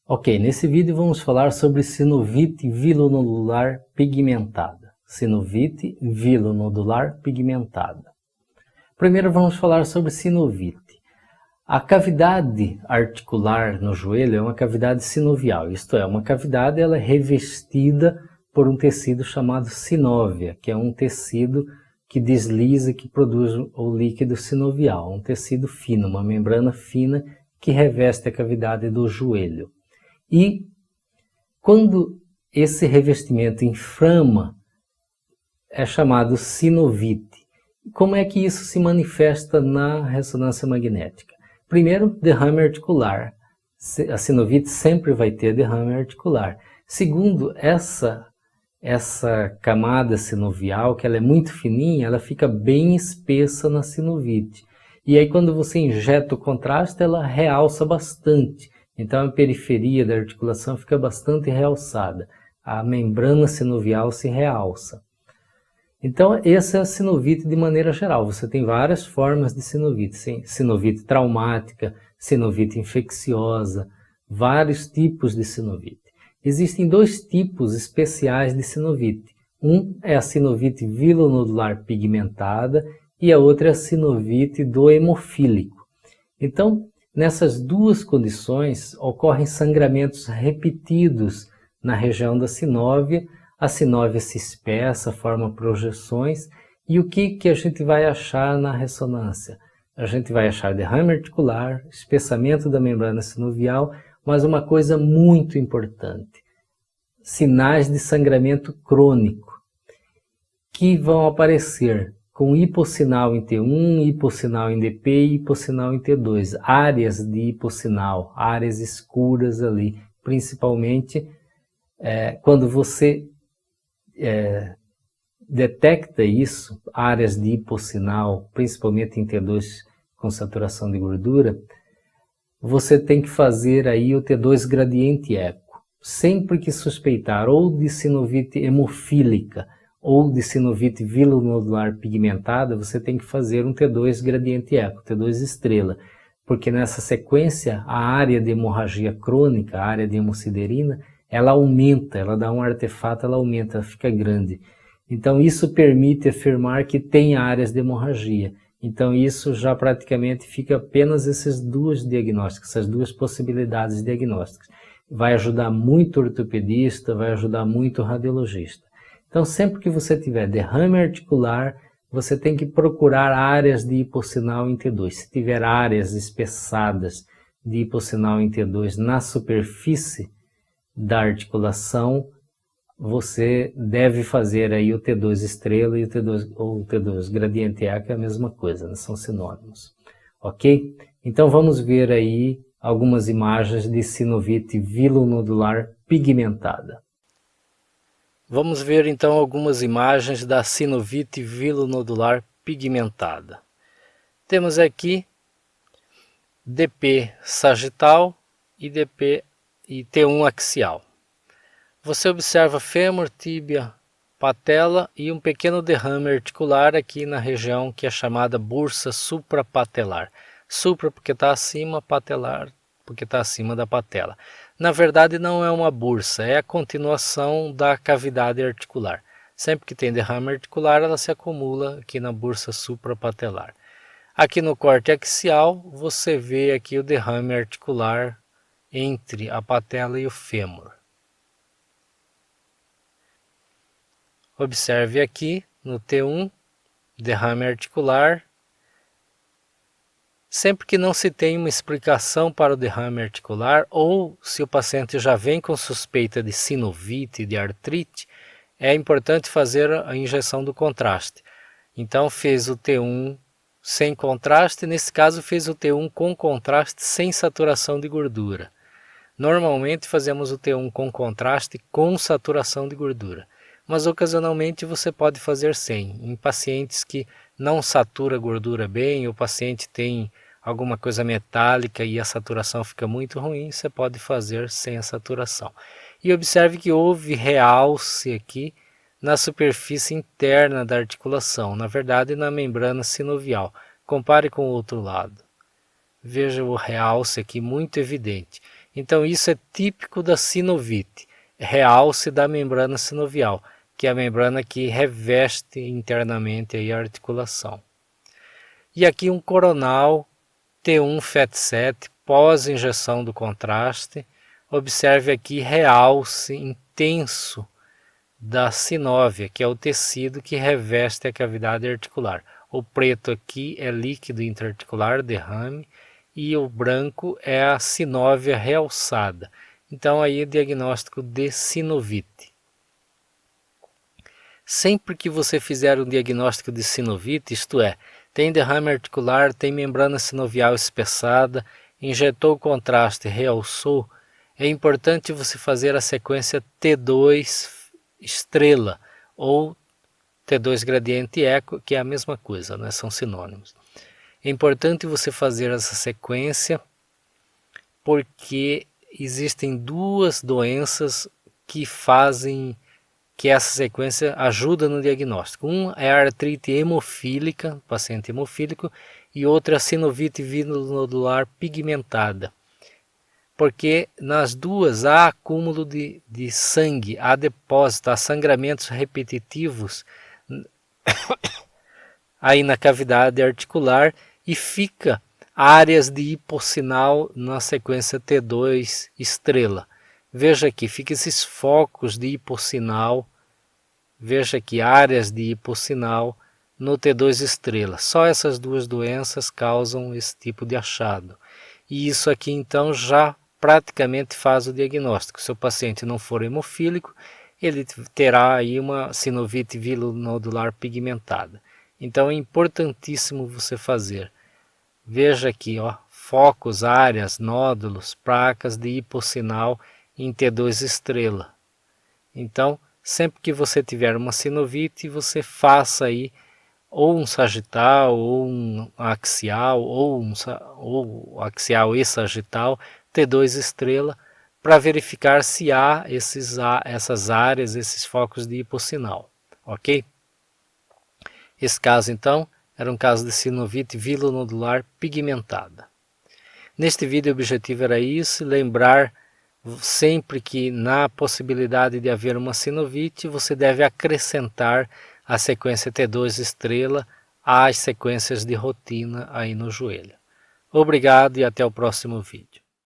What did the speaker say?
Ok, nesse vídeo vamos falar sobre sinovite vilonodular pigmentada. Sinovite vilonodular pigmentada. Primeiro vamos falar sobre sinovite. A cavidade articular no joelho é uma cavidade sinovial, isto é, uma cavidade ela é revestida por um tecido chamado sinóvia, que é um tecido que desliza, que produz o líquido sinovial, um tecido fino, uma membrana fina que reveste a cavidade do joelho. E quando esse revestimento inflama, é chamado sinovite. Como é que isso se manifesta na ressonância magnética? Primeiro, derrame articular. A sinovite sempre vai ter derrame articular. Segundo, essa camada sinovial, que ela é muito fininha, ela fica bem espessa na sinovite. E aí quando você injeta o contraste, ela realça bastante. Então a periferia da articulação fica bastante realçada. A membrana sinovial se realça. Então essa é a sinovite de maneira geral. Você tem várias formas de sinovite. Sinovite traumática, sinovite infecciosa, vários tipos de sinovite. Existem dois tipos especiais de sinovite. Um é a sinovite vilonodular pigmentada e a outra é a sinovite do hemofílico. Então, nessas duas condições, ocorrem sangramentos repetidos na região da sinóvia, a sinóvia se espessa, forma projeções, e o que a gente vai achar na ressonância? A gente vai achar derrame articular, espessamento da membrana sinovial, mas uma coisa muito importante, sinais de sangramento crônico, que vão aparecer com hipossinal em T1, hipossinal em DP e hipossinal em T2, áreas de hipossinal, áreas escuras ali, principalmente quando você detecta isso, áreas de hipossinal, principalmente em T2 com saturação de gordura, você tem que fazer aí o T2 gradiente eco. Sempre que suspeitar ou de sinovite hemofílica ou de sinovite vilonodular pigmentada, você tem que fazer um T2 gradiente eco, T2 estrela, porque nessa sequência a área de hemorragia crônica, a área de hemosiderina, ela aumenta, ela dá um artefato, ela aumenta, ela fica grande. Então isso permite afirmar que tem áreas de hemorragia. Então isso já praticamente fica apenas esses dois diagnósticos, essas duas possibilidades diagnósticas. Vai ajudar muito o ortopedista, vai ajudar muito o radiologista. Então sempre que você tiver derrame articular, você tem que procurar áreas de hipossinal em T2. Se tiver áreas espessadas de hipossinal em T2 na superfície da articulação, você deve fazer aí o T2 estrela e o T2 gradiente eco, é a mesma coisa, né? São sinônimos. Ok? Então vamos ver aí algumas imagens de sinovite vilonodular pigmentada. Vamos ver então algumas imagens da sinovite vilonodular pigmentada. Temos aqui DP sagital e DP e T1 axial. Você observa fêmur, tíbia, patela e um pequeno derrame articular aqui na região que é chamada bursa suprapatelar. Supra porque está acima, patelar porque está acima da patela. Na verdade não é uma bursa, é a continuação da cavidade articular. Sempre que tem derrame articular, ela se acumula aqui na bursa suprapatelar. Aqui no corte axial, você vê aqui o derrame articular entre a patela e o fêmur. Observe aqui no T1, derrame articular. Sempre que não se tem uma explicação para o derrame articular ou se o paciente já vem com suspeita de sinovite, de artrite, é importante fazer a injeção do contraste. Então fez o T1 sem contraste, nesse caso fez o T1 com contraste sem saturação de gordura. Normalmente fazemos o T1 com contraste com saturação de gordura, mas ocasionalmente você pode fazer sem. Em pacientes que não satura gordura bem, o paciente tem alguma coisa metálica e a saturação fica muito ruim, você pode fazer sem a saturação. E observe que houve realce aqui na superfície interna da articulação, na verdade na membrana sinovial. Compare com o outro lado. Veja o realce aqui muito evidente. Então isso é típico da sinovite, realce da membrana sinovial, que é a membrana que reveste internamente aí a articulação. E aqui um coronal T1 FET7 pós injeção do contraste. Observe aqui realce intenso da sinóvia, que é o tecido que reveste a cavidade articular. O preto aqui é líquido interarticular, derrame, e o branco é a sinóvia realçada. Então aí é diagnóstico de sinovite. Sempre que você fizer um diagnóstico de sinovite, isto é, tem derrame articular, tem membrana sinovial espessada, injetou contraste, realçou, é importante você fazer a sequência T2 estrela ou T2 gradiente eco, que é a mesma coisa, né? São sinônimos. É importante você fazer essa sequência porque existem duas doenças que fazem que essa sequência ajuda no diagnóstico. Um é a artrite hemofílica, paciente hemofílico, e outra a sinovite vilonodular pigmentada. Porque nas duas há acúmulo de sangue, há depósito, há sangramentos repetitivos aí na cavidade articular e fica áreas de hipossinal na sequência T2 estrela. Veja aqui, fica esses focos de hipossinal, veja aqui áreas de hipossinal no T2 estrela. Só essas duas doenças causam esse tipo de achado. E isso aqui então já praticamente faz o diagnóstico. Se o paciente não for hemofílico, ele terá aí uma sinovite vilonodular pigmentada. Então é importantíssimo você fazer. Veja aqui, ó, focos, áreas, nódulos, placas de hipossinal em T2 estrela. Então, sempre que você tiver uma sinovite, você faça aí ou um sagital, ou um axial, ou axial e sagital, T2 estrela, para verificar se há essas áreas, esses focos de hipossinal, ok? Esse caso, então, era um caso de sinovite vilonodular pigmentada. Neste vídeo, o objetivo era isso, lembrar sempre que na possibilidade de haver uma sinovite, você deve acrescentar a sequência T2 estrela às sequências de rotina aí no joelho. Obrigado e até o próximo vídeo.